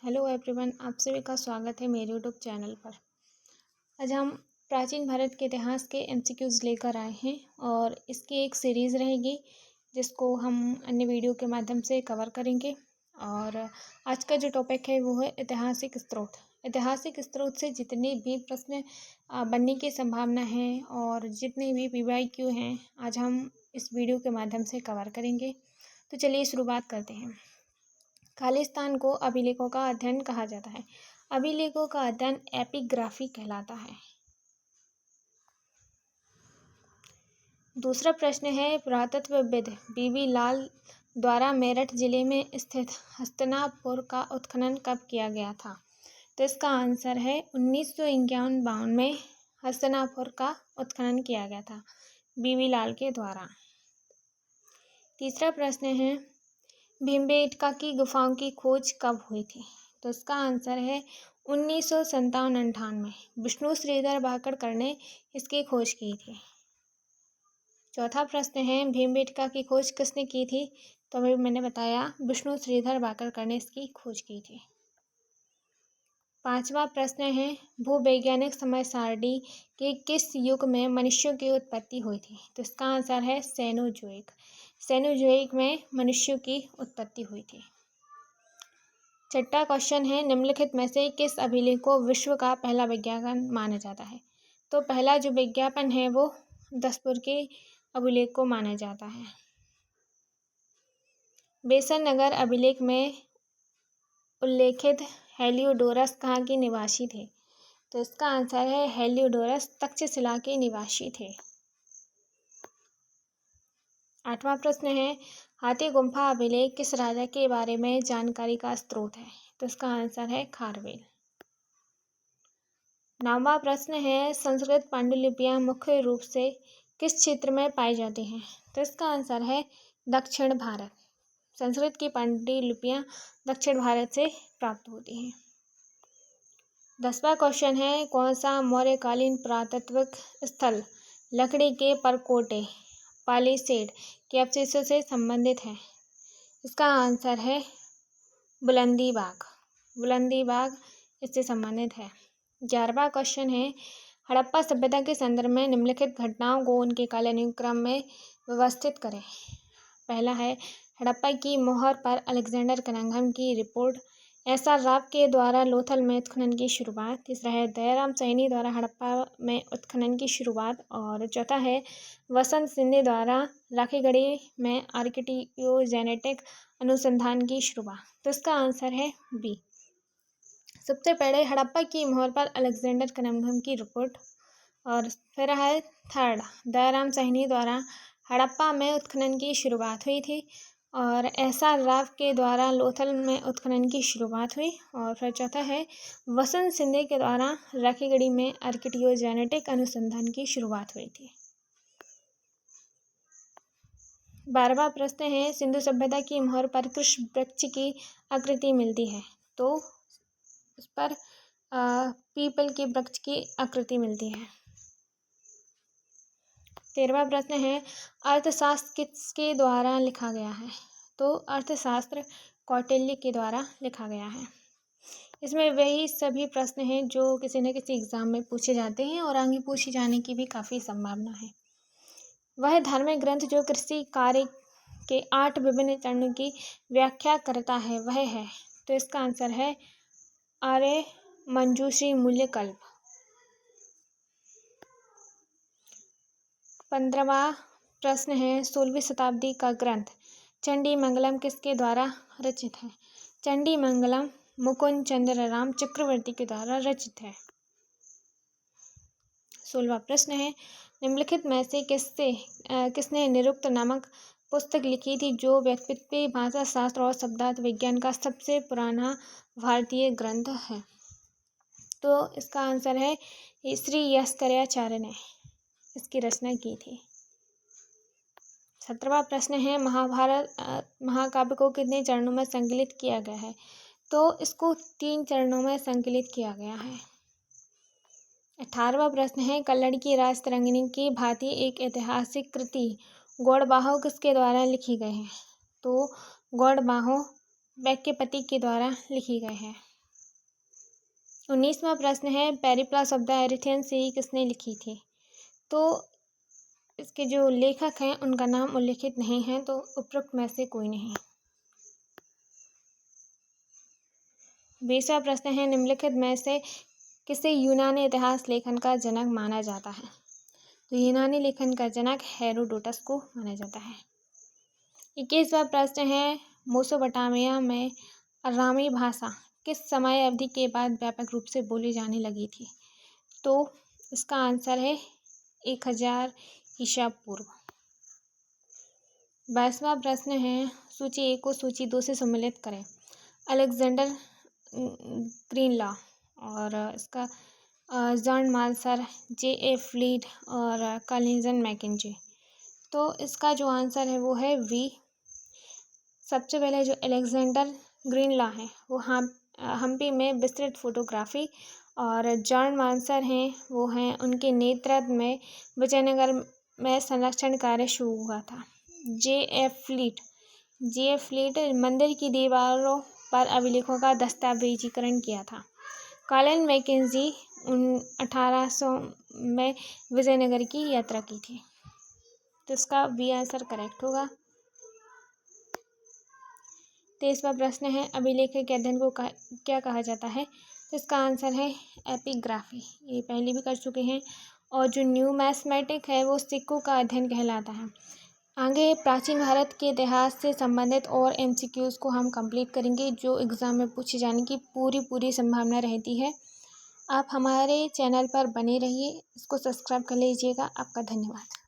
Hello everyone, आप सभी का स्वागत है मेरे यूट्यूब चैनल पर। आज हम प्राचीन भारत के इतिहास के एमसीक्यूज़ लेकर आए हैं और इसकी एक सीरीज़ रहेगी जिसको हम अन्य वीडियो के माध्यम से कवर करेंगे। और आज का जो टॉपिक है वो है ऐतिहासिक स्रोत। ऐतिहासिक स्रोत से जितने भी प्रश्न बनने की संभावना है और जितने भी पीवाईक्यू हैं, आज हम इस वीडियो के माध्यम से कवर करेंगे। तो चलिए शुरुआत करते हैं। खालिस्तान को अभिलेखों का अध्ययन कहा जाता है। अभिलेखों का अध्ययन एपिग्राफी कहलाता है। दूसरा प्रश्न है, पुरातत्वविद बीबी लाल द्वारा मेरठ जिले में स्थित हस्तिनापुर का उत्खनन कब किया गया था? तो इसका आंसर है 1951-52 में हस्तिनापुर का उत्खनन किया गया था बीबी लाल के द्वारा। तीसरा प्रश्न है, भीमबेटका की गुफाओं की खोज कब हुई थी? तो इसका आंसर है 1957-58 में विष्णु श्रीधर भाकड़कर ने इसकी खोज की थी। चौथा प्रश्न है, भीमबेटका की खोज किसने की थी? तो अभी मैंने बताया, विष्णु श्रीधर भाकड़कर ने इसकी खोज की थी। पांचवा प्रश्न है, भूवैज्ञानिक समय सारणी के किस युग में मनुष्यों की उत्पत्ति हुई थी? तो इसका आंसर है सेनोजोइक। सेनोजोइक में मनुष्यों की उत्पत्ति हुई थी। छठा क्वेश्चन है, निम्नलिखित में से किस अभिलेख को विश्व का पहला विज्ञापन माना जाता है? तो पहला जो विज्ञापन है वो दसपुर के अभिलेख को माना जाता है। बेसन नगर अभिलेख में उल्लेखित हेलियोडोरस कहाँ के निवासी थे? तो इसका आंसर है हेलियोडोरस तक्षशिला के निवासी थे। आठवां प्रश्न है, हाथी गुम्फा अभिलेख किस राजा के बारे में जानकारी का स्रोत है? तो इसका आंसर है खारवेल। नौवां प्रश्न है, संस्कृत पांडुलिपियां मुख्य रूप से किस क्षेत्र में पाई जाती हैं? तो इसका आंसर है दक्षिण भारत। संस्कृत की पांडुलिपियां दक्षिण भारत से प्राप्त होती हैं। 10वां क्वेश्चन है, कौन सा मौर्यकालीन पुरातत्विक स्थल लकड़ी के परकोटे पालीसेड के अवशेषों से संबंधित है? इसका आंसर है बुलंदी बाग। बुलंदी बाग इससे संबंधित है। 11वां क्वेश्चन है, हड़प्पा सभ्यता के संदर्भ में निम्नलिखित घटनाओं को उनके कालानुक्रम में व्यवस्थित करें। पहला है, हड़प्पा की मोहर पर अलेक्जेंडर कनिंघम की रिपोर्ट। एस.आर. राव के द्वारा लोथल में उत्खनन की शुरुआत। तीसरा है, दयाराम साहनी द्वारा हड़प्पा में उत्खनन की शुरुआत। और चौथा है, वसंत सिंधे द्वारा राखीगढ़ी में आर्कियोजेनेटिक अनुसंधान की शुरुआत। तो इसका आंसर है बी। सबसे पहले हड़प्पा की मोहर पर अलेक्जेंडर कनिंघम की रिपोर्ट। और फिर है थर्ड, दयाराम साहनी द्वारा हड़प्पा में उत्खनन की शुरुआत हुई थी। और एस.आर. राव के द्वारा लोथल में उत्खनन की शुरुआत हुई। और फिर चौथा है, वसंत सिंधे के द्वारा राखीगढ़ी में आर्कियोजेनेटिक अनुसंधान की शुरुआत हुई थी। 12वां प्रश्न है, सिंधु सभ्यता की मोहर पर किस वृक्ष की आकृति मिलती है? तो उस पर पीपल के वृक्ष की आकृति मिलती है। 13वां प्रश्न है, अर्थशास्त्र किसके द्वारा लिखा गया है? तो अर्थशास्त्र कौटिल्य के द्वारा लिखा गया है। इसमें वही सभी प्रश्न हैं जो किसी न किसी एग्जाम में पूछे जाते हैं और आगे पूछे जाने की भी काफ़ी संभावना है। वह धार्मिक ग्रंथ जो कृषि कार्य के 8 विभिन्न चरणों की व्याख्या करता है वह है? तो इसका आंसर है आर्य मंजूश्री मूल्यकल्प। 15वां प्रश्न है, 16वीं शताब्दी का ग्रंथ चंडी मंगलम किसके द्वारा रचित है? चंडी मंगलम मुकुंद चंद्र राम चक्रवर्ती के द्वारा रचित है। 16वां प्रश्न है, निम्नलिखित में से किसने निरुक्त नामक पुस्तक लिखी थी जो व्यक्तित्व भाषा शास्त्र और शब्दार्थ विज्ञान का सबसे पुराना भारतीय ग्रंथ है? तो इसका आंसर है श्री यस्कराचार्य ने इसकी रचना की थी। 17वां प्रश्न है, महाभारत महाकाव्य को कितने चरणों में संकलित किया गया है? तो इसको 3 चरणों में संकलित किया गया है। 18वां प्रश्न है, कल्लड़ की राजतरंगिणी की भांति एक ऐतिहासिक कृति गौड़बाहो किसके द्वारा लिखी गई है? तो गौड़बाहो वाक्यपति के द्वारा लिखी गई है। 19वां प्रश्न है पेरिप्लस ऑफ द एरिथियन सी किसने लिखी थी। तो इसके जो लेखक हैं उनका नाम उल्लिखित नहीं है, तो उपरोक्त में से कोई नहीं। 20वां प्रश्न है निम्नलिखित में से किसे यूनानी इतिहास लेखन का जनक माना जाता है। तो यूनानी लेखन का जनक हेरोडोटस को माना जाता है। 21वां प्रश्न है मेसोपोटामिया में अरामी भाषा किस समय अवधि के बाद व्यापक रूप से बोली जाने लगी थी। तो इसका आंसर है 1000 ईसा पूर्व। 22वां प्रश्न है सूची 1 को सूची 2 से सम्मिलित करें। अलेक्जेंडर ग्रीनलॉ और इसका जॉन मार्शल, J.A. फ्लीड और कॉलिंजन मैकेंजी। तो इसका जो आंसर है वो है वी। सबसे पहले जो अलेक्जेंडर ग्रीनलॉ है वो हम्पी में विस्तृत फोटोग्राफी और जॉन मार्शल हैं वो हैं उनके नेतृत्व में विजयनगर में संरक्षण कार्य शुरू हुआ था। J.A. फ्लीट मंदिर की दीवारों पर अभिलेखों का दस्तावेजीकरण किया था। कॉलिन मैकेंजी 1800 में विजयनगर की यात्रा की थी। तो इसका बी आंसर करेक्ट होगा। 23वां प्रश्न है अभिलेख के अध्ययन को क्या कहा जाता है। तो इसका आंसर है एपिग्राफी। ये पहले भी कर चुके हैं। और जो न्यूमिस्मेटिक है वो सिक्कों का अध्ययन कहलाता है। आगे प्राचीन भारत के इतिहास से संबंधित और MCQs को हम कंप्लीट करेंगे जो एग्ज़ाम में पूछे जाने की पूरी संभावना रहती है। आप हमारे चैनल पर बने रहिए, इसको सब्सक्राइब कर लीजिएगा। आपका धन्यवाद।